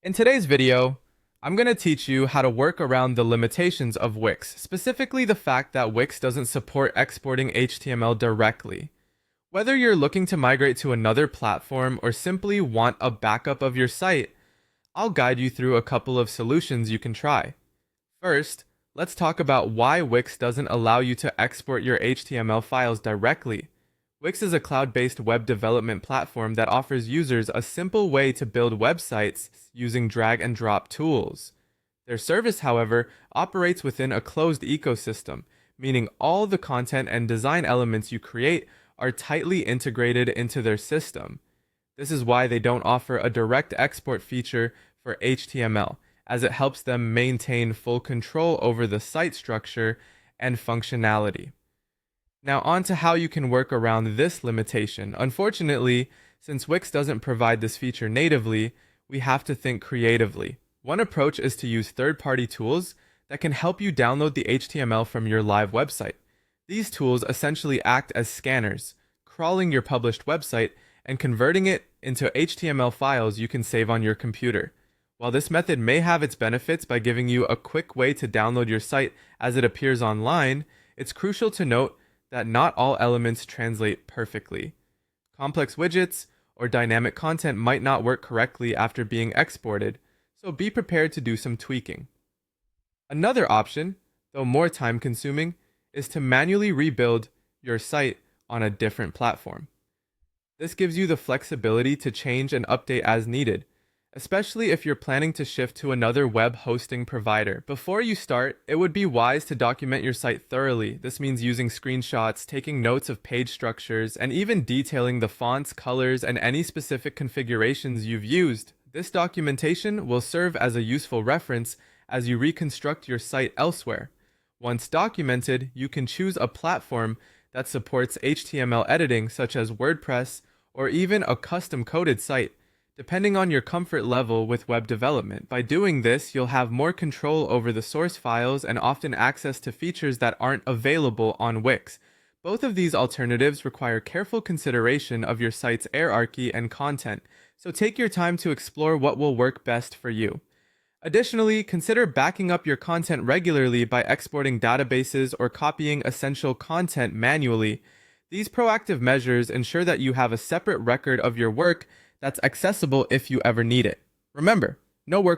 In today's video, I'm going to teach you how to work around the limitations of Wix, specifically the fact that Wix doesn't support exporting HTML directly. Whether you're looking to migrate to another platform or simply want a backup of your site, I'll guide you through a couple of solutions you can try. First, let's talk about why Wix doesn't allow you to export your HTML files directly. Wix is a cloud-based web development platform that offers users a simple way to build websites using drag-and-drop tools. Their service, however, operates within a closed ecosystem, meaning all the content and design elements you create are tightly integrated into their system. This is why they don't offer a direct export feature for HTML, as it helps them maintain full control over the site structure and functionality. Now on to how you can work around this limitation. Unfortunately, since Wix doesn't provide this feature natively, we have to think creatively. One approach is to use third-party tools that can help you download the HTML from your live website. These tools essentially act as scanners, crawling your published website and converting it into HTML files you can save on your computer. While this method may have its benefits by giving you a quick way to download your site as it appears online, it's crucial to note that not all elements translate perfectly. Complex widgets or dynamic content might not work correctly after being exported, so be prepared to do some tweaking. Another option, though more time-consuming, is to manually rebuild your site on a different platform. This gives you the flexibility to change and update as needed, especially if you're planning to shift to another web hosting provider. Before you start, it would be wise to document your site thoroughly. This means using screenshots, taking notes of page structures, and even detailing the fonts, colors, and any specific configurations you've used. This documentation will serve as a useful reference as you reconstruct your site elsewhere. Once documented, you can choose a platform that supports HTML editing, such as WordPress, or even a custom-coded site, depending on your comfort level with web development. By doing this, you'll have more control over the source files and often access to features that aren't available on Wix. Both of these alternatives require careful consideration of your site's hierarchy and content, so take your time to explore what will work best for you. Additionally, consider backing up your content regularly by exporting databases or copying essential content manually. These proactive measures ensure that you have a separate record of your work that's accessible if you ever need it. Remember, no work